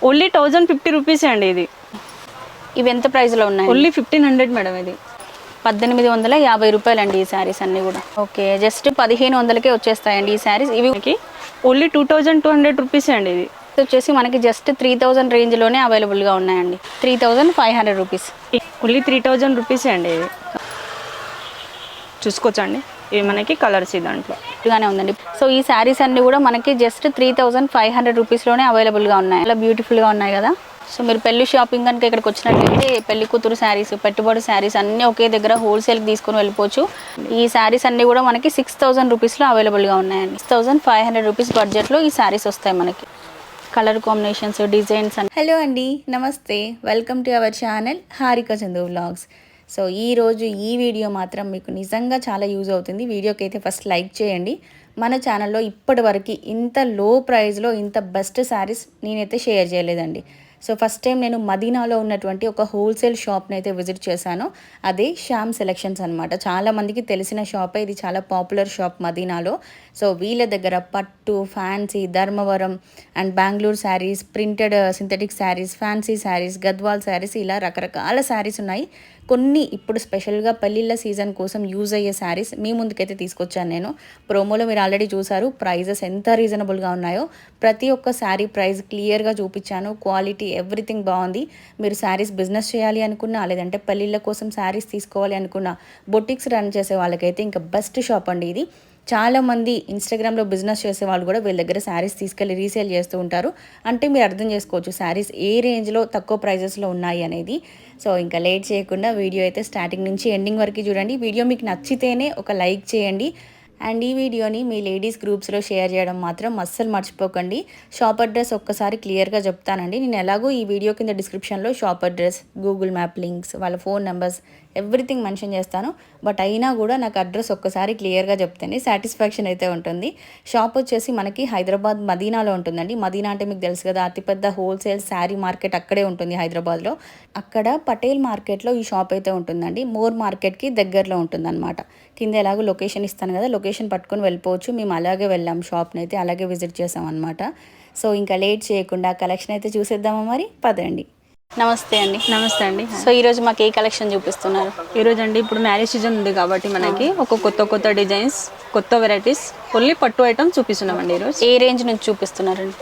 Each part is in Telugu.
ఓన్లీ 1050 రూపీస్ అండి ఇది. ఇవి ఎంత ప్రైస్లో ఉన్నాయి? Only 1500 madam. ఇది 1850 రూపాయలండి ఈ శారీస్ అన్నీ కూడా. ఓకే, జస్ట్ 1500కే వచ్చేస్తాయండి ఈ శారీస్. ఇవి ఓన్లీ 2200 రూపీస్ అండి. ఇది వచ్చేసి మనకి జస్ట్ 3000 రేంజ్లోనే అవైలబుల్గా ఉన్నాయండి. 3500 రూపీస్, ఓన్లీ 3000 రూపీస్ అండి. ఇది చూసుకోవచ్చండి. ఇవి మనకి కలర్స్ దాంట్లో గానే ఉందండి. సో ఈ శారీస్ అన్నీ కూడా మనకి జస్ట్ 3500 రూపీస్లోనే అవైలబుల్గా ఉన్నాయి. అలా బ్యూటిఫుల్గా ఉన్నాయి కదా. సో మీరు పెళ్లి షాపింగ్ కనుక ఇక్కడికి వచ్చినట్లయితే పెళ్లి కూతురు శారీస్, పెట్టుబడి శారీస్ అన్నీ ఒకే దగ్గర హోల్సేల్కి తీసుకొని వెళ్ళిపోవచ్చు. ఈ శారీస్ అన్నీ కూడా మనకి 6000 రూపీస్లో అవైలబుల్గా ఉన్నాయండి. 6500 రూపీస్ బడ్జెట్లో ఈ శారీస్ వస్తాయి మనకి. Colour combinations, designs. హలో అండి, నమస్తే, welcome to our channel Harika Chandu vlogs. So ఈరోజు ఈ వీడియో మాత్రం మీకు నిజంగా చాలా యూజ్ అవుతుంది. వీడియోకి అయితే ఫస్ట్ లైక్ చేయండి. మన ఛానల్లో ఇప్పటి వరకు ఇంత లో ప్రైస్లో ఇంత బెస్ట్ శారీస్ నేనైతే షేర్ చేయలేదండి. సో ఫస్ట్ టైం నేను మదీనాలో ఉన్నటువంటి ఒక హోల్సేల్ షాప్ని అయితే విజిట్ చేశాను. అదే శ్యామ్ సెలెక్షన్స్ అనమాట. చాలామందికి తెలిసిన షాపే ఇది, చాలా పాపులర్ షాప్ మదీనాలో. సో వీళ్ళ దగ్గర పట్టు, fancy, Dharmavaram and Bengaluru saris, printed synthetic saris, fancy saris, Gadwal saris, ఇలా రకరకాల శారీస్ ఉన్నాయి. కొన్ని ఇప్పుడు స్పెషల్గా పెళ్ళిళ్ళ సీజన్ కోసం యూజ్ అయ్యే శారీస్ మీ ముందుకైతే తీసుకొచ్చాను నేను. ప్రోమోలో మీరు ఆల్రెడీ చూసారు ప్రైజెస్ ఎంత రీజనబుల్గా ఉన్నాయో. ప్రతి ఒక్క శారీ ప్రైస్ క్లియర్గా చూపించాను. క్వాలిటీ ఎవ్రీథింగ్ బాగుంది. మీరు శారీస్ బిజినెస్ చేయాలి అనుకున్నా, లేదంటే పెళ్ళిళ్ళ కోసం శారీస్ తీసుకోవాలి అనుకున్నా, బొటిక్స్ రన్ చేసే వాళ్ళకైతే ఇంకా బెస్ట్ షాప్ అండి ఇది. చాలామంది ఇన్స్టాగ్రామ్లో బిజినెస్ చేసే వాళ్ళు కూడా వీళ్ళ దగ్గర శారీస్ తీసుకెళ్ళి రీసేల్ చేస్తూ ఉంటారు. అంటే మీరు అర్థం చేసుకోవచ్చు శారీస్ ఏ రేంజ్లో తక్కువ ప్రైజెస్లో ఉన్నాయి అనేది. సో ఇంకా లేట్ చేయకుండా వీడియో అయితే స్టార్టింగ్ నుంచి ఎండింగ్ వరకు చూడండి. వీడియో మీకు నచ్చితేనే ఒక లైక్ చేయండి. అండ్ ఈ వీడియోని మీ లేడీస్ గ్రూప్స్లో షేర్ చేయడం మాత్రం అస్సలు మర్చిపోకండి. షాప్ అడ్రస్ ఒక్కసారి క్లియర్గా చెప్తానండి. నేను ఎలాగో ఈ వీడియో కింద డిస్క్రిప్షన్లో shop address, Google map links, వాళ్ళ ఫోన్ నెంబర్స్ ఎవ్రీథింగ్ మెన్షన్ చేస్తాను. బట్ అయినా కూడా నాకు అడ్రస్ ఒక్కసారి క్లియర్గా చెప్తేనే సాటిస్ఫాక్షన్ అయితే ఉంటుంది. షాప్ వచ్చేసి మనకి హైదరాబాద్ మదీనాలో ఉంటుందండి. మదీనా అంటే మీకు తెలుసు కదా, అతిపెద్ద హోల్సేల్ శారీ మార్కెట్ అక్కడే ఉంటుంది హైదరాబాద్లో. అక్కడ పటేల్ మార్కెట్లో ఈ షాప్ అయితే ఉంటుందండి. మోర్ మార్కెట్కి దగ్గరలో ఉంటుందన్నమాట. కింద ఎలాగో లొకేషన్ ఇస్తాను కదా, లొకేషన్ పట్టుకొని వెళ్ళిపోవచ్చు. మేము అలాగే వెళ్ళాం షాప్ని అయితే, అలాగే విజిట్ చేసాం అనమాట. సో ఇంకా లేట్ చేయకుండా కలెక్షన్ అయితే చూసేద్దామా మరి, పదండి. నమస్తే అండి. నమస్తే అండి. సో ఈరోజు మాకు ఏ కలెక్షన్ చూపిస్తున్నారు? ఈరోజు అండి ఇప్పుడు మ్యారేజ్ సీజన్ ఉంది కాబట్టి మనకి ఒక కొత్త డిజైన్స్, కొత్త వెరైటీస్, ఓన్లీ పట్టు ఐటమ్స్ చూపిస్తున్నామండి ఈరోజు. ఏ రేంజ్ నుంచి చూపిస్తున్నారండి?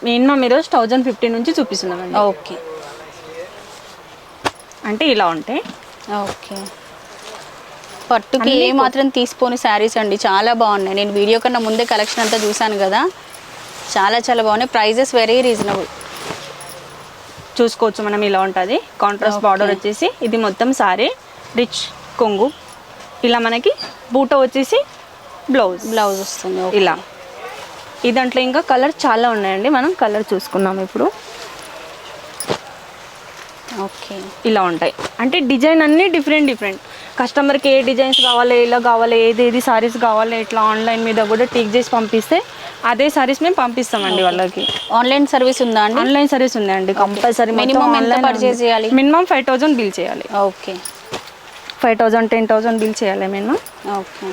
మినిమం ఈరోజు 1050 నుంచి చూపిస్తున్నామండి. ఓకే, అంటే ఇలా ఉంటాయి. ఓకే, పట్టుకి ఏ మాత్రం తీసిపోని శారీస్ అండి, చాలా బాగున్నాయి. నేను వీడియో కన్నా ముందే కలెక్షన్ అంతా చూసాను కదా, చాలా చాలా బాగున్నాయి. Prices very reasonable. చూసుకోవచ్చు మనం. ఇలా ఉంటుంది కాంట్రాస్ట్ బార్డర్ వచ్చేసి, ఇది మొత్తం సారీ రిచ్ కొంగు. ఇలా మనకి బూట వచ్చేసి బ్లౌజ్ వస్తుంది ఇలా. ఈ దాంట్లో ఇంకా కలర్ చాలా ఉన్నాయండి, మనం కలర్ చూసుకున్నాం ఇప్పుడు. ఓకే, ఇలా ఉంటాయి. అంటే డిజైన్ అన్నీ డిఫరెంట్. కస్టమర్కి ఏ డిజైన్స్ కావాలి, ఇలా కావాలి, ఏది సారీస్ కావాలి, ఇట్లా ఆన్లైన్ మీద కూడా టిక్ చేసి పంపిస్తే అదే సారీస్ మేము పంపిస్తామండి వాళ్ళకి. ఆన్లైన్ సర్వీస్ ఉందా అండి? ఆన్లైన్ సర్వీస్ ఉందండి కంపల్సరీ. మినిమం ఎంత పర్చేస్ చేయాలి? మినిమం 5000 బిల్ చేయాలి. ఓకే, 5000 10,000 బిల్ చేయాలి మినిమం. ఓకే,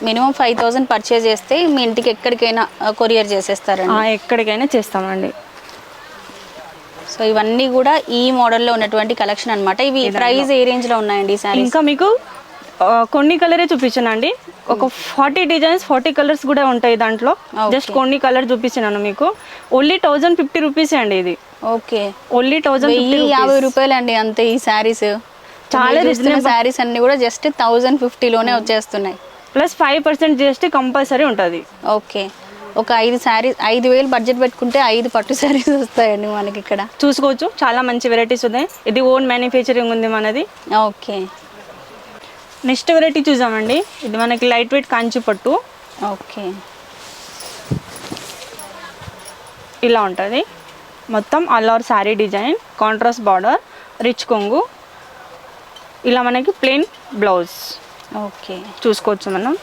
మినిమం 5000 పర్చేస్ చేస్తే మీ ఇంటికి ఎక్కడికైనా కొరియర్ చేసేస్తారండి? ఎక్కడికైనా చేస్తామండి. సో ఇవన్నీ కూడా ఈ మోడల్లో ఉన్నటువంటి కలెక్షన్ అనమాట. ఇవి ప్రైస్ ఏ రేంజ్లో ఉన్నాయండి ఈ సారీ? ఇంకా మీకు కొన్ని కలరే చూపించానండి. ఒక 40 డిజైన్స్ 40 కలర్స్ కూడా ఉంటాయి దాంట్లో. జస్ట్ కొన్ని కలర్ చూపించాను మీకు. ఓన్లీ 1050 రూపీస్ అండి ఇది. ఓకే, ఓన్లీ 1050 రూపాయలు అండి అంతే. ఈ శారీస్ చాలా రీజనబుల్. శారీస్ అన్ని కూడా జస్ట్ 1050లోనే వచ్చేస్తున్నాయి. ప్లస్ 5% GST కంపల్సరీ ఉంటుంది. ఓకే, ఒక 5 శారీస్ 5000 బడ్జెట్ పెట్టుకుంటే 5 పట్టు శారీస్ వస్తాయండి మనకి ఇక్కడ. చూసుకోవచ్చు చాలా మంచి వెరైటీస్ ఉన్నాయి. ఇది ఓన్ మ్యానుఫ్యాక్చరింగ్ ఉంది మనది. ఓకే, నెక్స్ట్ వెరైటీ చూసామండి. ఇది మనకి లైట్ వెయిట్ కాంచి పట్టు. ఓకే, ఇలా ఉంటుంది మొత్తం. All over sari design, contrast border, rich కొంగు, ఇలా మనకి ప్లెయిన్ బ్లౌజ్. ఓకే, చూసుకోవచ్చు మనం.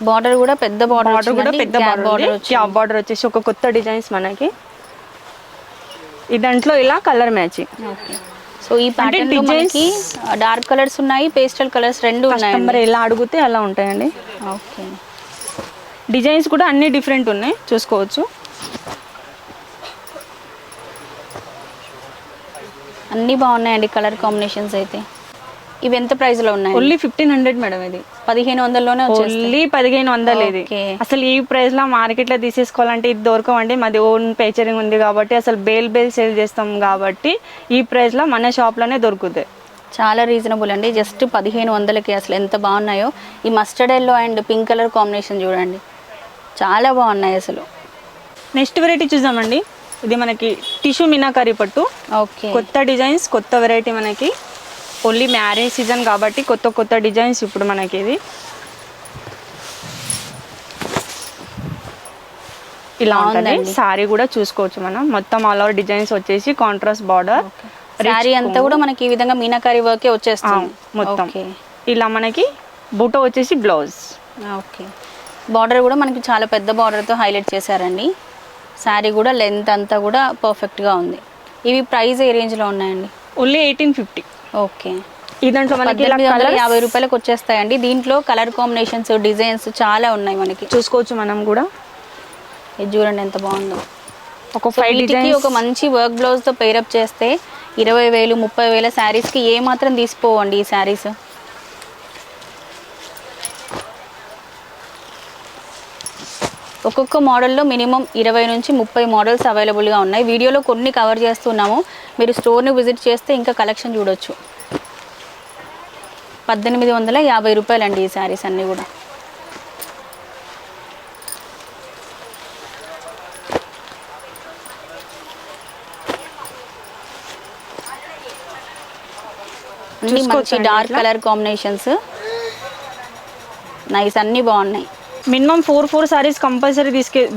బార్డర్ కూడా పెద్ద బార్డర్ బార్డర్ వచ్చేసి ఒక కొత్త డిజైన్స్ మనకి. ఈ దాంట్లో ఇలా కలర్ మ్యాచింగ్. ఓకే, సో ఈ ప్యాటర్న్ లో మనకి డార్క్ కలర్స్ ఉన్నాయి, పేస్టల్ కలర్స్ రెండు ఉన్నాయి. కస్టమర్ ఎలా అడిగితే అలా ఉంటాయండి. ఓకే, డిజైన్స్ కూడా అన్ని డిఫరెంట్ ఉన్నాయి, చూసుకోవచ్చు. అన్నీ బాగున్నాయండి కలర్ కాంబినేషన్స్ అయితే. ఇవి ఎంత ప్రైస్ లో ఉన్నాయి? Only 1500 madam. ఇది 1500లోనే వచ్చేస్తాయి. ఓన్లీ 1500. ఇది ఓకే. అసలు ఈ ప్రైస్ లో మార్కెట్ లో తీసేసుకోవాలంటే ఇది దొరకవండి. మాది ఓన్ పేచరింగ్ ఉంది కాబట్టి, అసలు బేల్ సేల్ చేస్తాం కాబట్టి ఈ ప్రైస్ లో మన షాప్ లోనే దొరుకుతాయి. చాలా రీజనబుల్ అండి, జస్ట్ 1500కి. అసలు ఎంత బాగున్నాయో. ఈ mustard yellow and pink colour combination చూడండి, చాలా బాగున్నాయి అసలు. నెక్స్ట్ వెరైటీ చూద్దామండి. ఇది మనకి టిష్యూ మీనాకరీ పట్టు. ఓకే. కొత్త డిజైన్స్, కొత్త వెరైటీ. మనకి ఓన్లీ మ్యారేజ్ సీజన్ కాబట్టి కొత్త డిజైన్స్ ఇప్పుడు మనకి. ఇది ఇలా ఉంటుంది. సారీ కూడా చూసుకోవచ్చు మనం. మొత్తం ఆల్ ఓవర్ డిజైన్స్ వచ్చేసి కాంట్రాస్ట్ బార్డర్. సారీ అంతా కూడా మనకి ఈ విధంగా మీనాకరీ వర్కే వచ్చేస్తుంది మొత్తం. ఇలా మనకి బూటో వచ్చేసి బ్లౌజ్. ఓకే. బార్డర్ కూడా మనకి చాలా పెద్ద బార్డర్తో హైలైట్ చేశారండి. శారీ కూడా లెంత్ అంతా కూడా పర్ఫెక్ట్గా ఉంది. ఇవి ప్రైస్ ఏ రేంజ్లో ఉన్నాయండి? ఓన్లీ 1850. ఓకే. ఈ దాంట్లో మనకి 1850 రూపాయలకు వచ్చేస్తాయండి. దీంట్లో కలర్ కాంబినేషన్స్, డిజైన్స్ చాలా ఉన్నాయి మనకి, చూసుకోవచ్చు మనం కూడా. ఇది చూడండి ఎంత బాగుందో. ఒక 5 డిజైన్స్ ఒక మంచి వర్క్ బ్లౌజ్తో పేరప్ చేస్తే 20,000 30,000 శారీస్కి ఏ మాత్రం తీసిపోవండి ఈ శారీస్. ఒక్కొక్క మోడల్లో మినిమం 20 నుంచి 30 మోడల్స్ అవైలబుల్గా ఉన్నాయి. వీడియోలో కొన్ని కవర్ చేస్తున్నాము, మీరు స్టోర్ని విజిట్ చేస్తే ఇంకా కలెక్షన్ చూడొచ్చు. 1850 రూపాయలండి ఈ శారీస్ అన్నీ కూడా. అన్ని మంచి డార్క్ కలర్ కాంబినేషన్స్, నైస్, అన్నీ బాగున్నాయి. మినిమం 4 సారీస్ కంపల్సరీ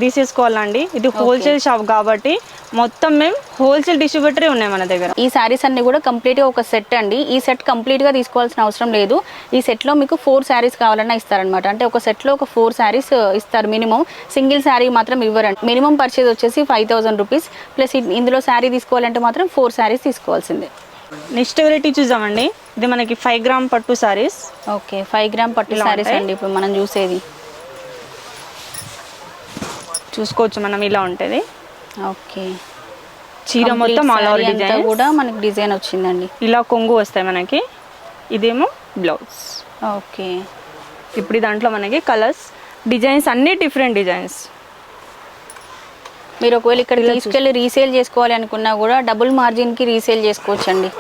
తీసేసుకోవాలండి. ఇది హోల్సేల్ షాప్ కాబట్టి మొత్తం మేము హోల్సేల్ డిస్ట్రిబ్యూటరే ఉన్నాయి మన దగ్గర. ఈ శారీస్ అన్ని కూడా కంప్లీట్గా ఒక సెట్ అండి. ఈ సెట్ కంప్లీట్గా తీసుకోవాల్సిన అవసరం లేదు. ఈ సెట్లో మీకు 4 శారీస్ కావాలన్నా ఇస్తారనమాట. అంటే ఒక సెట్లో ఒక 4 శారీస్ ఇస్తారు మినిమం. సింగిల్ శారీ మాత్రం ఇవ్వరండి. మినిమం పర్చేజ్ వచ్చేసి 5000 రూపీస్ ప్లస్ ఇందులో శారీ తీసుకోవాలంటే మాత్రం 4 శారీస్ తీసుకోవాల్సిందే. నెక్స్ట్ వెరైటీ చూద్దామండి. ఇది మనకి 5 గ్రామ్ పట్టు శారీస్. ఓకే, 5 గ్రామ్ పట్టు శారీస్ అండి ఇప్పుడు మనం చూసేది. చూసుకోవచ్చు మనం, ఇలా ఉంటుంది. ఓకే. చీర మొత్తం ఆల్ ఓవర్ డిజైన్ కూడా మనకి డిజైన్ వచ్చిందండి. ఇలా కొంగు వస్తాయి మనకి. ఇదేమో బ్లౌజ్. ఓకే. ఇప్పుడు దాంట్లో మనకి కలర్స్, డిజైన్స్ అన్ని డిఫరెంట్ డిజైన్స్. మీరు ఒకవేళ ఇక్కడ తీసుకెళ్ళి రీసేల్ చేసుకోవాలి అనుకున్నా కూడా డబుల్ మార్జిన్కి రీసేల్ చేసుకోవచ్చు అండి.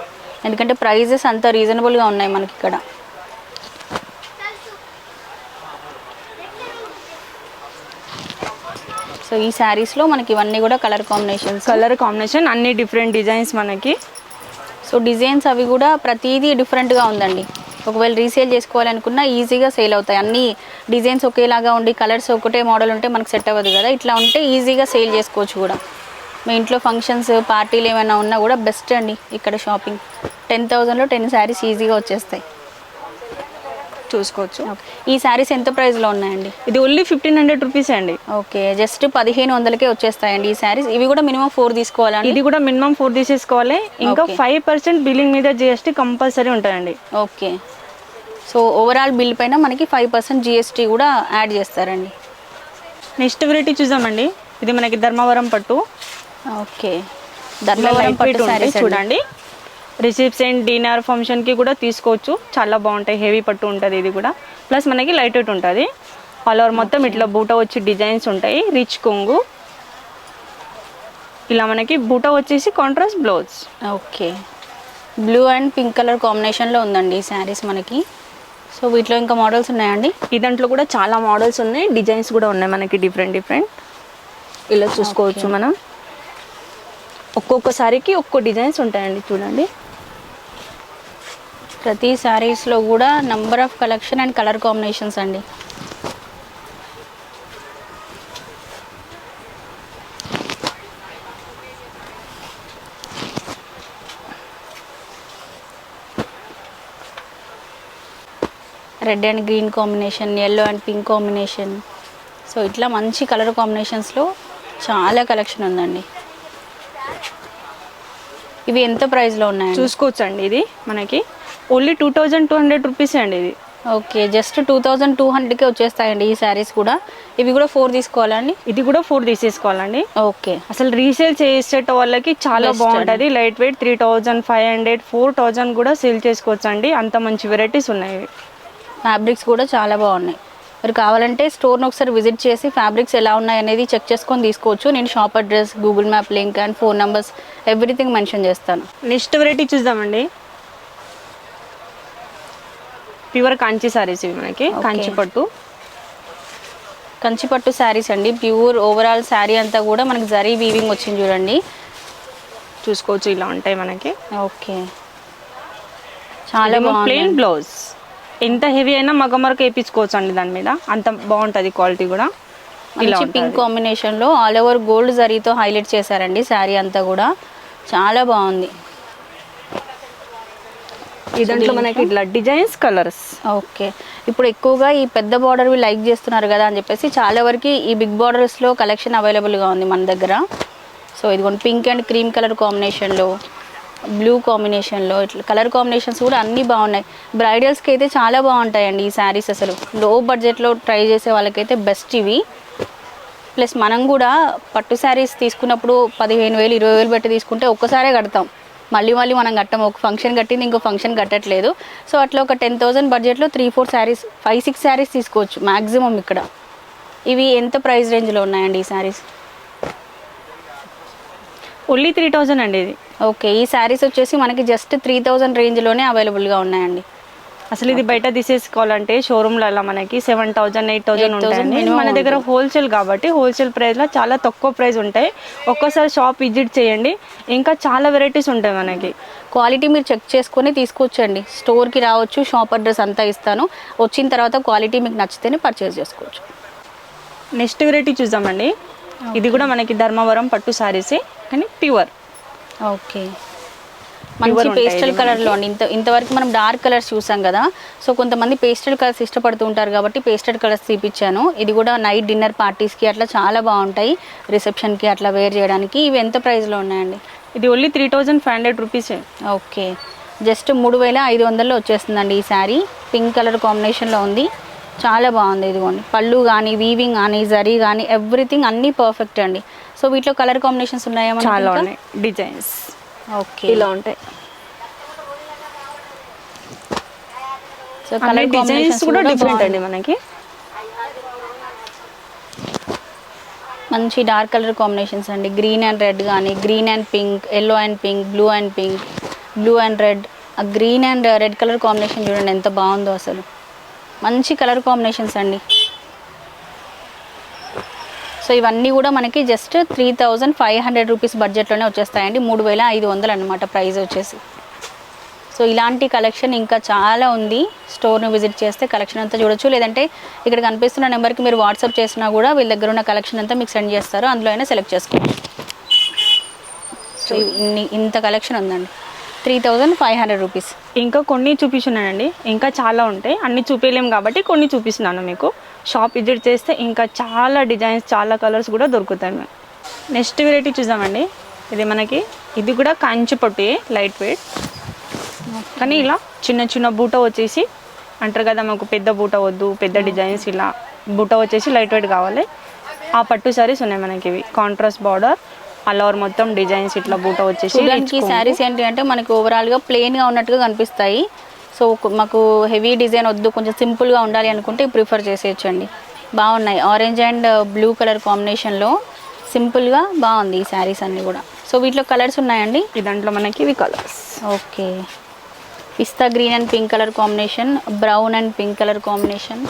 ఎందుకంటే ప్రైజెస్ అంత రీజనబుల్గా ఉన్నాయి మనకి ఇక్కడ. సో ఈ శారీస్లో మనకి ఇవన్నీ కూడా కలర్ కాంబినేషన్ అన్ని డిఫరెంట్ డిజైన్స్ మనకి. సో డిజైన్స్ అవి కూడా ప్రతిదీ డిఫరెంట్గా ఉందండి. ఒకవేళ రీసేల్ చేసుకోవాలనుకున్నా ఈజీగా సేల్ అవుతాయి. అన్ని డిజైన్స్ ఒకేలాగా ఉండి కలర్స్ ఒకటే మోడల్ ఉంటే మనకు సెట్ అవ్వదు కదా. ఇట్లా ఉంటే ఈజీగా సేల్ చేసుకోవచ్చు కూడా. మీ ఇంట్లో ఫంక్షన్స్, పార్టీలు ఏమైనా ఉన్నా కూడా బెస్ట్ అండి ఇక్కడ షాపింగ్. 10,000లో 10 శారీస్ ఈజీగా వచ్చేస్తాయి, చూసుకోవచ్చు. ఈ శారీస్ ఎంత ప్రైస్లో ఉన్నాయండి? ఇది ఓన్లీ 1500 రూపీస్ అండి. ఓకే, జస్ట్ 1500కే వచ్చేస్తాయండి ఈ శారీస్. ఇవి కూడా మినిమం 4 తీసుకోవాలండి. ఇది కూడా మినిమం 4 తీసేసుకోవాలి. ఇంకా 5% బిల్లింగ్ మీద GST కంపల్సరీ ఉంటాయండి. ఓకే. సో ఓవరాల్ బిల్ పైన మనకి 5% GST కూడా యాడ్ చేస్తారండి. నెక్స్ట్ వెరైటీ చూద్దామండి. ఇది మనకి ధర్మవరం పట్టు. ఓకే, ధర్మవరం పట్టు శారీస్ చూడండి. రిసెప్షన్, డిన్నర్, ఫంక్షన్కి కూడా తీసుకోవచ్చు. చాలా బాగుంటాయి. హెవీ పట్టు ఉంటుంది ఇది కూడా. ప్లస్ మనకి లైట్ వెయిట్ ఉంటుంది. ఆల్ ఓవర్ మొత్తం ఇట్లా బూటా వచ్చి డిజైన్స్ ఉంటాయి. రిచ్ కొంగు. ఇలా మనకి బూటా వచ్చేసి contrast blouse. Okay, blue and pink colour కాంబినేషన్లో ఉందండి ఈ శారీస్ మనకి. సో వీటిలో ఇంకా మోడల్స్ ఉన్నాయండి? ఈ దాంట్లో కూడా చాలా మోడల్స్ ఉన్నాయి, డిజైన్స్ కూడా ఉన్నాయి మనకి డిఫరెంట్. ఇలా చూసుకోవచ్చు మనం. ఒక్కొక్క సారీకి ఒక్కో డిజైన్స్ ఉంటాయండి. చూడండి, ప్రతి శారీస్లో కూడా number of collection and colour combinations అండి. Red and green combination, yellow and pink combination. So ఇట్లా మంచి కలర్ కాంబినేషన్స్లో చాలా కలెక్షన్ ఉందండి. ఇవి ఎంత ప్రైస్లో ఉన్నాయి చూసుకోవచ్చు అండి. ఇది మనకి ఓన్లీ 2200 రూపీస్ అండి. ఇది ఓకే, జస్ట్ 2200కే వచ్చేస్తాయండి ఈ శారీస్ కూడా. ఇవి కూడా 4 తీసుకోవాలండి? ఇది కూడా 4 తీసేసుకోవాలండి. ఓకే, అసలు రీసేల్ చేసే వాళ్ళకి చాలా బాగుంటుంది. లైట్ వెయిట్ 3500 4000 కూడా సేల్ చేసుకోవచ్చు అండి, అంత మంచి వెరైటీస్ ఉన్నాయి. ఫ్యాబ్రిక్స్ కూడా చాలా బాగున్నాయి. మీరు కావాలంటే స్టోర్ని ఒకసారి విజిట్ చేసి ఫ్యాబ్రిక్స్ ఎలా ఉన్నాయి అనేది చెక్ చేసుకొని తీసుకోవచ్చు. నేను shop address, Google map link and phone numbers everything mention చేస్తాను. నెక్స్ట్ వెరైటీ చూద్దామండి. ప్యూర్ కంచి సారీస్ ఇవి మనకి. కంచిపట్టు శారీస్ అండి. ప్యూర్ ఓవరాల్ శారీ అంతా కూడా మనకి జరీ వీవింగ్ వచ్చింది చూడండి, చూసుకోవచ్చు. ఇలా ఉంటాయి మనకి. ఓకే, చాలా బాగుంది. ప్లెయిన్ బ్లౌజ్, ఎంత హెవీ అయినా మగమరకు వేయించుకోవచ్చు అండి దాని మీద, అంత బాగుంటుంది క్వాలిటీ కూడా. మంచి పింక్ కాంబినేషన్ లో ఆల్ ఓవర్ గోల్డ్ జరీతో హైలైట్ చేశారండి శారీ అంతా కూడా, చాలా బాగుంది. ఇదంట్లో మనకి ఇట్లా డిజైన్స్, కలర్స్. ఓకే, ఇప్పుడు ఎక్కువగా ఈ పెద్ద బార్డర్వి లైక్ చేస్తున్నారు కదా అని చెప్పేసి చాలా వరకు ఈ బిగ్ బార్డర్స్లో కలెక్షన్ అవైలబుల్గా ఉంది మన దగ్గర. సో ఇదిగోండి, పింక్ అండ్ క్రీమ్ కలర్ కాంబినేషన్లో, బ్లూ కాంబినేషన్లో, ఇట్లా కలర్ కాంబినేషన్స్ కూడా అన్నీ బాగున్నాయి. బ్రైడల్స్కి అయితే చాలా బాగుంటాయండి ఈ శారీస్. అసలు లో బడ్జెట్లో ట్రై చేసే వాళ్ళకైతే బెస్ట్ ఇవి. ప్లస్ మనం కూడా పట్టు శారీస్ తీసుకున్నప్పుడు 15,000 20,000 పెట్టి తీసుకుంటే ఒక్కసారే కడతాం, మళ్ళీ మనం కట్టము. ఒక ఫంక్షన్ కట్టింది ఇంకో ఫంక్షన్ కట్టట్లేదు. సో అట్లా ఒక 10,000 బడ్జెట్లో 3-4 శారీస్, 5-6 శారీస్ తీసుకోవచ్చు మ్యాక్సిమం ఇక్కడ. ఇవి ఎంత ప్రైస్ రేంజ్లో ఉన్నాయండి ఈ శారీస్? ఓన్లీ 3000 అండి ఇది. ఓకే, ఈ శారీస్ వచ్చేసి మనకి జస్ట్ 3000 రేంజ్లోనే అవైలబుల్గా ఉన్నాయండి. అసలు ఇది బయట తీసేసుకోవాలంటే షోరూమ్లలో మనకి 7,000 8,000 ఉంటాయండి. మన దగ్గర హోల్సేల్ కాబట్టి హోల్సేల్ ప్రైస్లో చాలా తక్కువ ప్రైస్ ఉంటాయి. ఒక్కసారి షాప్ విజిట్ చేయండి, ఇంకా చాలా వెరైటీస్ ఉంటాయి మనకి. క్వాలిటీ మీరు చెక్ చేసుకొని తీసుకొచ్చండి. స్టోర్కి రావచ్చు, షాప్ అడ్రస్ అంతా ఇస్తాను. వచ్చిన తర్వాత క్వాలిటీ మీకు నచ్చితేనే పర్చేస్ చేసుకోవచ్చు. నెక్స్ట్ వెరైటీ చూద్దామండి. ఇది కూడా మనకి ధర్మవరం పట్టు శారీసే కానీ ప్యూర్. ఓకే, మంచి పేస్టల్ కలర్లో అండి. ఇంతవరకు మనం డార్క్ కలర్స్ చూసాం కదా, సో కొంతమంది పేస్టల్ కలర్స్ ఇష్టపడుతూ ఉంటారు కాబట్టి పేస్టల్ కలర్స్ తీపిచ్చాను. ఇది కూడా నైట్ డిన్నర్ పార్టీస్కి అట్లా చాలా బాగుంటాయి, రిసెప్షన్కి అట్లా వేర్ చేయడానికి. ఇవి ఎంత ప్రైస్లో ఉన్నాయండి? ఇది ఓన్లీ 3500 రూపీసే. ఓకే, జస్ట్ 3500లో వచ్చేస్తుందండి ఈ శారీ. పింక్ కలర్ కాంబినేషన్లో ఉంది, చాలా బాగుంది. ఇదిగోండి, పళ్ళు కానీ వీవింగ్ కానీ జరీ కానీ ఎవ్రీథింగ్ అన్నీ పర్ఫెక్ట్ అండి. సో వీటిలో కలర్ కాంబినేషన్స్ ఉన్నాయా? చాలా ఉన్నాయి డిజైన్స్. ఓకే, ఇలా ఉంటాయి. సో కలర్ డిజైన్స్ కూడా డిఫరెంట్ అండి మనకి. మంచి డార్క్ కలర్ కాంబినేషన్స్ అండి. గ్రీన్ అండ్ రెడ్ కానీ, green and pink, yellow and pink, blue and pink, blue and red. ఆ green and red colour combination చూడండి ఎంత బాగుందో అసలు. మంచి కలర్ కాంబినేషన్స్ అండి. సో ఇవన్నీ కూడా మనకి జస్ట్ 3500 రూపీస్ బడ్జెట్లోనే వచ్చేస్తాయండి. 3500 అనమాట ప్రైస్ వచ్చేసి. సో ఇలాంటి కలెక్షన్ ఇంకా చాలా ఉంది. స్టోర్ను విజిట్ చేస్తే కలెక్షన్ అంతా చూడొచ్చు, లేదంటే ఇక్కడ కనిపిస్తున్న నెంబర్కి మీరు వాట్సాప్ చేసినా కూడా వీళ్ళ దగ్గర ఉన్న కలెక్షన్ అంతా మీకు సెండ్ చేస్తారు, అందులో అయినా సెలెక్ట్ చేసుకోవచ్చు. సో ఇంత కలెక్షన్ ఉందండి, 3500 రూపీస్. ఇంకా కొన్ని చూపిస్తున్నానండి, ఇంకా చాలా ఉంటాయి, అన్ని చూపించలేము కాబట్టి కొన్ని చూపిస్తున్నాను మీకు. షాప్ విజిట్ చేస్తే ఇంకా చాలా డిజైన్స్, చాలా కలర్స్ కూడా దొరుకుతాయి. మేము నెక్స్ట్ వెరైటీ చూద్దామండి. ఇది కూడా కంచి పట్టు, లైట్ వెయిట్ కానీ ఇలా చిన్న చిన్న బూట వచ్చేసి అంటారు కదా, మాకు పెద్ద బూట వద్దు, పెద్ద డిజైన్స్, ఇలా బూట వచ్చేసి లైట్ వెయిట్ కావాలి. ఆ పట్టు సారీస్ ఉన్నాయి మనకి. ఇవి కాంట్రాస్ట్ బార్డర్, ఆల్ ఓవర్ మొత్తం డిజైన్స్, ఇట్లా బూట వచ్చేసి. ఈ శారీస్ ఏంటి అంటే మనకి ఓవరాల్గా ప్లెయిన్గా ఉన్నట్టుగా కనిపిస్తాయి. సో మాకు హెవీ డిజైన్ వద్దు, కొంచెం సింపుల్గా ఉండాలి అనుకుంటే ప్రిఫర్ చేసేయచ్చండి. బాగున్నాయి, ఆరెంజ్ అండ్ బ్లూ కలర్ కాంబినేషన్లో సింపుల్గా బాగుంది ఈ శారీస్ అన్నీ కూడా. సో వీటిలో కలర్స్ ఉన్నాయండి. దాంట్లో మనకి ఇవి colours. Okay, pista green and pink colour combination, brown and pink colour combination,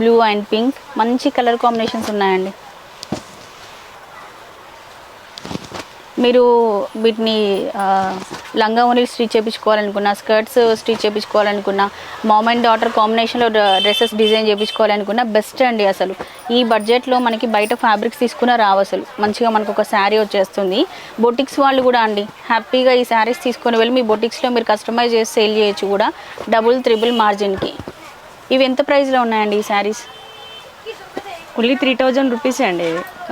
blue and pink, మంచి కలర్ కాంబినేషన్స్ ఉన్నాయండి. మీరు వీటిని లంగా ఓని స్టిచ్ చేయించుకోవాలనుకున్నా, స్కర్ట్స్ స్టిచ్ చేయించుకోవాలనుకున్నా, మామ్ అండ్ డాటర్ కాంబినేషన్లో డ్రెస్సెస్ డిజైన్ చేయించుకోవాలనుకున్నా బెస్ట్ అండి. అసలు ఈ బడ్జెట్లో మనకి బయట ఫ్యాబ్రిక్స్ తీసుకున్నా రావు అసలు. మంచిగా మనకు ఒక శారీ వచ్చేస్తుంది. బొటిక్స్ వాళ్ళు కూడా అండి హ్యాపీగా ఈ శారీస్ తీసుకొని వెళ్ళి మీ బొటిక్స్లో మీరు కస్టమైజ్ చేసి సేల్ చేయొచ్చు కూడా, 2-3 మార్జిన్కి. ఇవి ఎంత ప్రైస్లో ఉన్నాయండి ఈ శారీస్? ఓన్లీ 3000 రూపీసే అండి.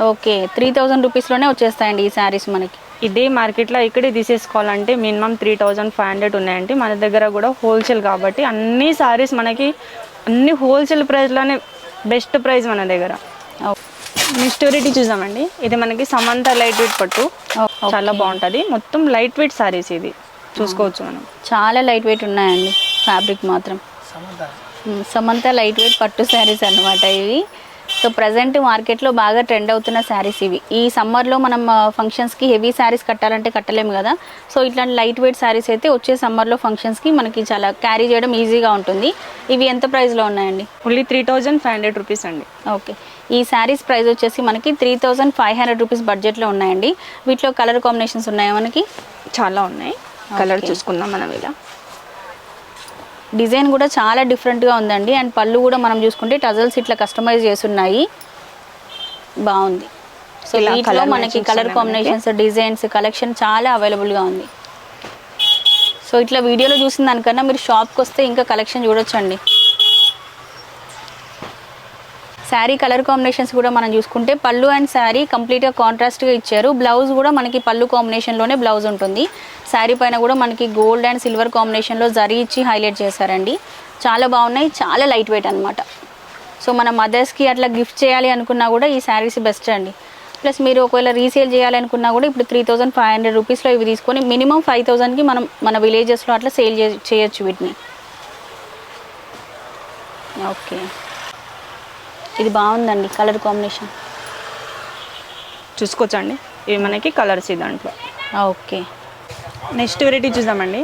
ఓకే, 3000 రూపీస్లోనే వచ్చేస్తాయండి ఈ శారీస్ మనకి. ఇదే మార్కెట్లో ఇక్కడే తీసేసుకోవాలంటే మినిమం 3500 ఉన్నాయండి. మన దగ్గర కూడా హోల్సేల్ కాబట్టి అన్ని శారీస్ మనకి అన్ని హోల్సేల్ ప్రైస్లోనే బెస్ట్ ప్రైస్ మన దగ్గర. నెక్స్ట్ వెరైటీ చూద్దామండి. ఇది మనకి సమంత లైట్ వెయిట్ పట్టు, చాలా బాగుంటుంది. మొత్తం లైట్ వెయిట్ సారీస్ ఇది చూసుకోవచ్చు మనం. చాలా లైట్ వెయిట్ ఉన్నాయండి, ఫ్యాబ్రిక్ మాత్రం సమంత లైట్ వెయిట్ పట్టు శారీస్ అన్నమాట ఇవి. సో ప్రజెంట్ మార్కెట్లో బాగా ట్రెండ్ అవుతున్న శారీస్ ఇవి. ఈ సమ్మర్లో మనం ఫంక్షన్స్కి హెవీ శారీస్ కట్టాలంటే కట్టలేము కదా. సో ఇట్లాంటి లైట్ వెయిట్ శారీస్ అయితే వచ్చే సమ్మర్లో ఫంక్షన్స్కి మనకి చాలా క్యారీ చేయడం ఈజీగా ఉంటుంది. ఇవి ఎంత ప్రైస్లో ఉన్నాయండి? ఓన్లీ 3500 రూపీస్ అండి. ఓకే, ఈ శారీస్ ప్రైస్ వచ్చేసి మనకి 3500 రూపీస్ బడ్జెట్లో ఉన్నాయండి. వీటిలో కలర్ కాంబినేషన్స్ ఉన్నాయా మనకి? చాలా ఉన్నాయి. కలర్ చూసుకుందాం మనం. ఇలా డిజైన్ కూడా చాలా డిఫరెంట్గా ఉందండి. అండ్ పళ్ళు కూడా మనం చూసుకుంటే టజల్స్ ఇట్లా కస్టమైజ్ చేస్తున్నాయి, బాగుంది. సో వీటిలో మనకి కలర్ కాంబినేషన్స్, డిజైన్స్, కలెక్షన్ చాలా అవైలబుల్గా ఉంది. సో ఇట్లా వీడియోలో చూసిన దానికన్నా మీరు షాప్కి వస్తే ఇంకా కలెక్షన్ చూడొచ్చండి. శారీ కలర్ కాంబినేషన్స్ కూడా మనం చూసుకుంటే పళ్ళు అండ్ శారీ కంప్లీట్గా కాంట్రాస్ట్గా ఇచ్చారు. బ్లౌజ్ కూడా మనకి పళ్ళు కాంబినేషన్లోనే బ్లౌజ్ ఉంటుంది. శారీ పైన కూడా మనకి గోల్డ్ అండ్ సిల్వర్ కాంబినేషన్లో జరీ ఇచ్చి హైలైట్ చేశారండి. చాలా బాగున్నాయి, చాలా లైట్ వెయిట్ అనమాట. సో మన మదర్స్కి అట్లా గిఫ్ట్ చేయాలి అనుకున్నా కూడా ఈ శారీస్ బెస్ట్ అండి. ప్లస్ మీరు ఒకవేళ రీసేల్ చేయాలనుకున్నా కూడా ఇప్పుడు 3500 రూపీస్లో ఇవి తీసుకొని మినిమం 5000కి మనం మన విలేజెస్లో అట్లా సేల్ చేయొచ్చు వీటిని. ఓకే, ఇది బాగుందండి కలర్ కాంబినేషన్ చూసుకోవచ్చండి. ఇవి మనకి కలర్స్ దాంట్లో. ఓకే, నెక్స్ట్ వెరైటీ చూద్దామండి.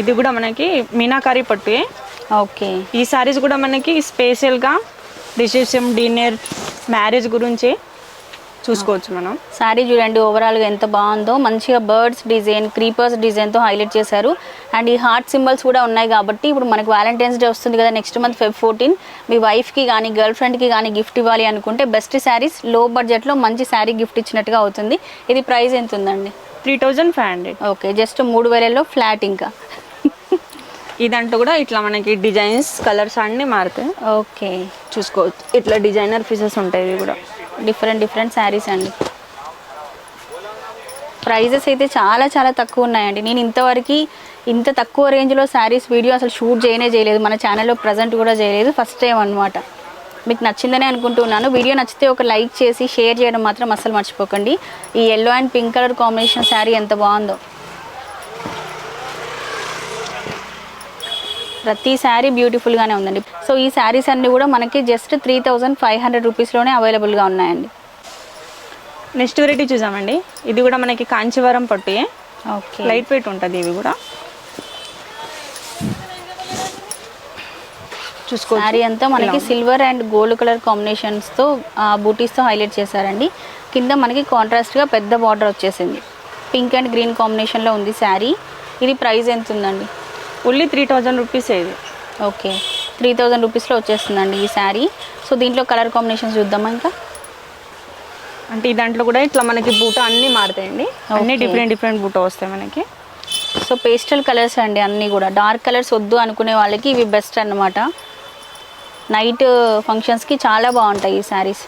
ఇది కూడా మనకి మీనాకారి పట్టు. ఓకే, ఈ సారీస్ కూడా మనకి స్పెషల్గా రిసెప్షన్, డిన్నర్, మ్యారేజ్ గురించి చూసుకోవచ్చు మనం. శారీ చూడండి ఓవరాల్గా ఎంత బాగుందో. మంచిగా బర్డ్స్ డిజైన్, క్రీపర్స్ డిజైన్తో హైలైట్ చేశారు. అండ్ ఈ హార్ట్ సింబల్స్ కూడా ఉన్నాయి కాబట్టి ఇప్పుడు మనకి వ్యాలంటైన్స్ డే వస్తుంది కదా నెక్స్ట్ మంత్ Feb 14. మీ వైఫ్కి కానీ గర్ల్ ఫ్రెండ్కి కానీ గిఫ్ట్ ఇవ్వాలి అనుకుంటే బెస్ట్ శారీస్, లో బడ్జెట్లో మంచి శారీ గిఫ్ట్ ఇచ్చినట్టుగా అవుతుంది. ఇది ప్రైస్ ఎంత ఉందండి? 3500. ఓకే, జస్ట్ 3000లో ఫ్లాట్. ఇంకా ఇదంటూ కూడా ఇట్లా మనకి డిజైన్స్, కలర్స్ అన్నీ మారుతాయి. ఓకే, చూసుకోవచ్చు. ఇట్లా డిజైనర్ పీసెస్ ఉంటాయి. ఇవి కూడా డిఫరెంట్ శారీస్ అండి. ప్రైజెస్ అయితే చాలా చాలా తక్కువ ఉన్నాయండి. నేను ఇంతవరకు ఇంత తక్కువ రేంజ్లో శారీస్ వీడియో అసలు షూట్ చేయలేదు. మన ఛానల్లో ప్రజెంట్ కూడా చేయలేదు, ఫస్ట్ టైం అనమాట. మీకు నచ్చిందని అనుకుంటున్నాను. వీడియో నచ్చితే ఒక లైక్ చేసి షేర్ చేయడం మాత్రం అస్సలు మర్చిపోకండి. ఈ yellow and pink colour combination sari ఎంత బాగుందో. ప్రతి శారీ బ్యూటిఫుల్గానే ఉందండి. సో ఈ శారీస్ అన్నీ కూడా మనకి జస్ట్ 3500 రూపీస్లోనే అవైలబుల్గా ఉన్నాయండి. నెక్స్ట్ వెరైటీ చూసామండి. ఇది కూడా మనకి కాంచీవరం పట్టు. ఓకే, లైట్ వెయిట్ ఉంటుంది. ఇవి కూడా చూసుకో. శారీ అంతా మనకి సిల్వర్ అండ్ గోల్డ్ కలర్ కాంబినేషన్స్తో బూటీస్తో హైలైట్ చేశారండి. కింద మనకి కాంట్రాస్ట్గా పెద్ద బార్డర్ వచ్చేసింది. పింక్ అండ్ గ్రీన్ కాంబినేషన్లో ఉంది శారీ. ఇది ప్రైస్ ఎంత ఉందండి? ఓన్లీ 3000 రూపీస్ ఇది. ఓకే, 3000 రూపీస్లో వచ్చేస్తుందండి ఈ శారీ. సో దీంట్లో కలర్ కాంబినేషన్స్ చూద్దామా ఇంకా? అంటే ఈ దాంట్లో కూడా ఇట్లా మనకి బూట అన్నీ మారుతాయండి. అన్నీ డిఫరెంట్ బూట వస్తాయి మనకి. సో పేస్టల్ కలర్స్ అండి అన్నీ కూడా. డార్క్ కలర్స్ వద్దు అనుకునే వాళ్ళకి ఇవి బెస్ట్ అన్నమాట. నైట్ ఫంక్షన్స్కి చాలా బాగుంటాయి ఈ శారీస్.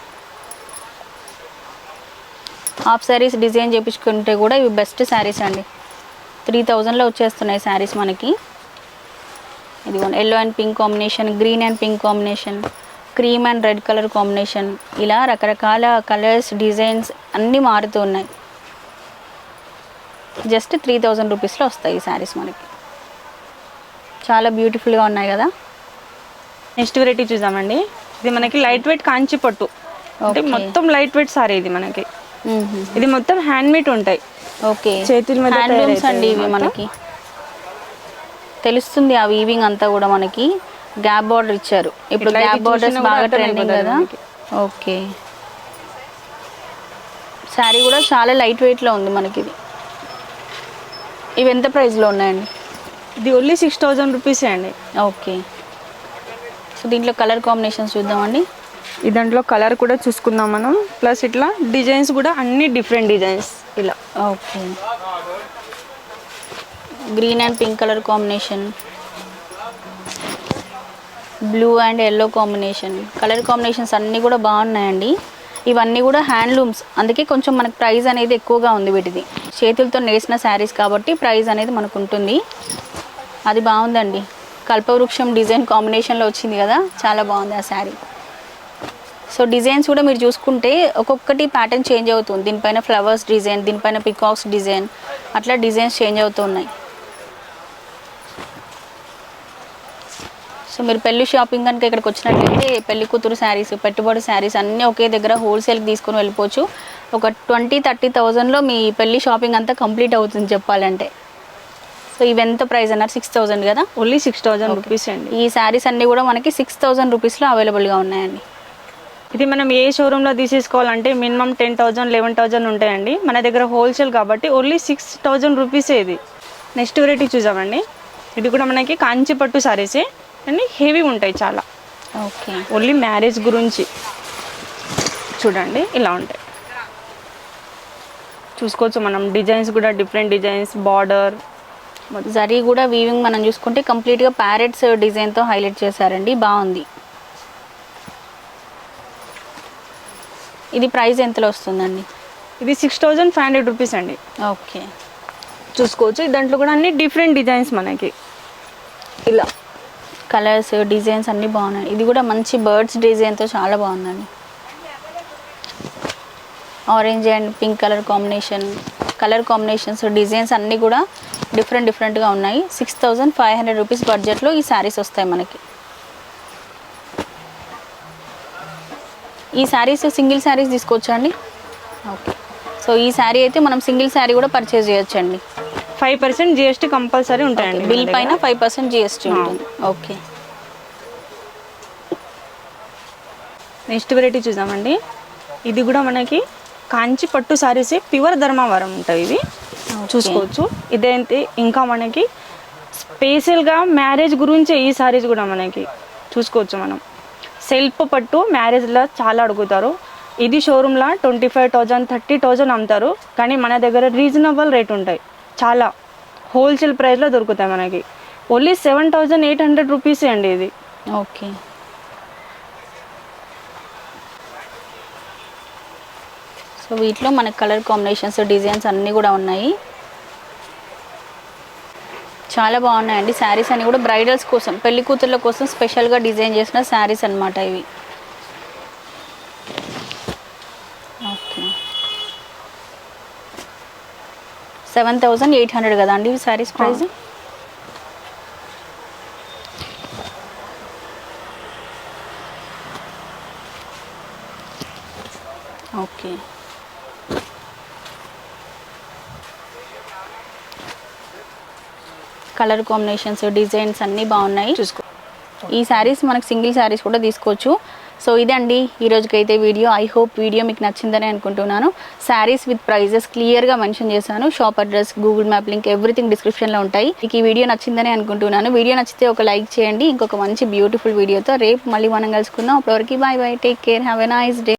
హాఫ్ శారీస్ డిజైన్ చేయించుకుంటే కూడా ఇవి బెస్ట్ శారీస్ అండి. 3000లో వచ్చేస్తున్నాయి శారీస్ మనకి. ఇది yellow and pink combination, green and pink combination, cream and red colour combination, ఇలా రకరకాల కలర్స్, డిజైన్స్ అన్నీ మారుతూ ఉన్నాయి. జస్ట్ 3000 రూపీస్లో వస్తాయి ఈ శారీస్ మనకి. చాలా బ్యూటిఫుల్గా ఉన్నాయి కదా. నెక్స్ట్ వెరైటీ చూద్దామండి. ఇది మనకి లైట్ వెయిట్ కాంచి పట్టు. అంటే మొత్తం లైట్ వెయిట్ సారీ ఇది మనకి. ఇది మొత్తం హ్యాండ్ మేడ్ ఉంటాయి. ఓకే, చేతుల మీద హ్యాండ్లూమ్స్ అండి ఇవి మనకి. తెలుస్తుంది ఆ వీవింగ్ అంతా కూడా మనకి. గ్యాప్ బార్డర్ ఇచ్చారు. ఇప్పుడు గ్యాప్ బార్డర్స్ బాగా ట్రెండింగ్ కదా. ఓకే, శారీ కూడా చాలా లైట్ వెయిట్లో ఉంది మనకి. ఇది ఇవి ఎంత ప్రైస్లో ఉన్నాయండి? ఇది ఓన్లీ 6000 రూపీసే అండి. ఓకే, సో దీంట్లో కలర్ కాంబినేషన్స్ చూద్దామండి. ఈ దాంట్లో కలర్ కూడా చూసుకుందాం మనం. ప్లస్ ఇట్లా డిజైన్స్ కూడా అన్ని డిఫరెంట్ డిజైన్స్ ఇలా. Okay, green and pink colour combination, blue and yellow combination, colour combinations అన్నీ కూడా బాగున్నాయండి. ఇవన్నీ కూడా హ్యాండ్లూమ్స్, అందుకే కొంచెం మనకు ప్రైస్ అనేది ఎక్కువగా ఉంది వీటిది. చేతులతో నేసిన శారీస్ కాబట్టి ప్రైస్ అనేది మనకు ఉంటుంది. అది బాగుందండి. కల్పవృక్షం డిజైన్ కాంబినేషన్లో వచ్చింది కదా, చాలా బాగుంది ఆ శారీ. సో డిజైన్స్ కూడా మీరు చూసుకుంటే ఒక్కొక్కటి ప్యాటర్న్ చేంజ్ అవుతుంది. దీనిపైన ఫ్లవర్స్ డిజైన్, దీనిపైన పికాక్స్ డిజైన్, అట్లా డిజైన్స్ చేంజ్ అవుతున్నాయి. సో మీరు పెళ్లి షాపింగ్ కనుక ఇక్కడికి వచ్చినట్లయితే పెళ్లి కూతురు శారీస్, పెట్టుబడి శారీస్ అన్నీ ఒకే దగ్గర హోల్సేల్కి తీసుకొని వెళ్ళిపోవచ్చు. ఒక 20-30,000లో మీ పెళ్లి షాపింగ్ అంతా కంప్లీట్ అవుతుంది చెప్పాలంటే. సో ఇవి ఎంత ప్రైస్ అన్నారు? 6,000 కదా? ఓన్లీ 6,000 రూపీస్ అండి. ఈ శారీస్ అన్నీ కూడా మనకి 6,000 రూపీస్లో అవైలబుల్గా ఉన్నాయండి. ఇది మనం ఏ షోరూంలో తీసేసుకోవాలంటే మినిమం 10,000, 11,000 ఉంటాయండి. మన దగ్గర హోల్సేల్ కాబట్టి ఓన్లీ 6,000 రూపీసే ఇది. నెక్స్ట్ వెరైటీ చూసామండి. ఇది కూడా మనకి కాంచి పట్టు సారీసే అండి, హెవీ ఉంటాయి చాలా. ఓకే, ఓన్లీ మ్యారేజ్ గురించి చూడండి, ఇలా ఉంటాయి. చూసుకోవచ్చు మనం డిజైన్స్ కూడా డిఫరెంట్ డిజైన్స్, బార్డర్ జరీ కూడా వీవింగ్ మనం చూసుకుంటే కంప్లీట్గా ప్యారెట్స్ డిజైన్తో హైలైట్ చేశారండి, బాగుంది. ఇది ప్రైస్ ఎంతలో వస్తుందండి? ఇది 6,500 రూపీస్ అండి. ఓకే, చూసుకోవచ్చు. దాంట్లో కూడా అన్ని డిఫరెంట్ డిజైన్స్ మనకి ఇలా కలర్స్ డిజైన్స్ అన్నీ బాగున్నాయి. ఇది కూడా మంచి బర్డ్స్ డిజైన్తో చాలా బాగుందండి. Orange and pink colour combinations designs అన్నీ కూడా డిఫరెంట్గా ఉన్నాయి. 6,500 రూపీస్ బడ్జెట్లో ఈ శారీస్ వస్తాయి మనకి. ఈ శారీస్ సింగిల్ శారీస్ తీసుకోవచ్చా అండి? ఓకే, సో ఈ శారీ అయితే మనం సింగిల్ శారీ కూడా పర్చేజ్ చేయొచ్చండి. 5% GST కంపల్సరీ ఉంటాయండి. బిల్ పైన 5% GST ఉంటుంది. ఓకే, నెక్స్ట్ వెరైటీ చూద్దామండి. ఇది కూడా మనకి కాంచి పట్టు సారీసే, ప్యూర్ ధర్మవరం ఉంటాయి ఇవి. చూసుకోవచ్చు. ఇదేంటి ఇంకా మనకి స్పెషల్గా మ్యారేజ్ గురించే ఈ సారీస్ కూడా మనకి చూసుకోవచ్చు. మనం సెల్ఫ్ పట్టు మ్యారేజ్లో చాలా అడుగుతారు. ఇది షోరూమ్లో 25,000, 30,000 అమ్ముతారు. కానీ మన దగ్గర రీజనబుల్ రేట్ ఉంటాయి, చాలా హోల్సేల్ ప్రైస్లో దొరుకుతాయి మనకి. ఓన్లీ 7,800 రూపీసే అండి ఇది. ఓకే, సో వీటిలో మనకి కలర్ కాంబినేషన్స్ డిజైన్స్ అన్నీ కూడా ఉన్నాయి, చాలా బాగున్నాయండి. శారీస్ అన్నీ కూడా బ్రైడల్స్ కోసం, పెళ్లి కూతుర్ల కోసం స్పెషల్గా డిజైన్ చేసిన శారీస్ అన్నమాట ఇవి. ఓకే, 7,800 కదా అండి ఇవి saris price? Okay, colour combinations designs అన్నీ బాగున్నాయి. చూసుకో. ఈ శారీస్ మనకు సింగిల్ శారీస్ కూడా తీసుకోవచ్చు. సో ఇదండి ఈ రోజుకైతే వీడియో. ఐ హోప్ వీడియో మీకు నచ్చిందని అనుకుంటున్నాను. శారీస్ విత్ ప్రైజెస్ క్లియర్గా మెన్షన్ చేశాను. Shop address, Google map link, everything డిస్క్రిప్షన్లో ఉంటాయి. మీకు ఈ వీడియో నచ్చిందని అనుకుంటున్నాను. వీడియో నచ్చితే ఒక లైక్ చేయండి. ఇంకొక మంచి బ్యూటిఫుల్ వీడియోతో రేపు మళ్ళీ మనం కలుసుకుందాం. అప్పటివరకు bye bye, take care, have a nice day.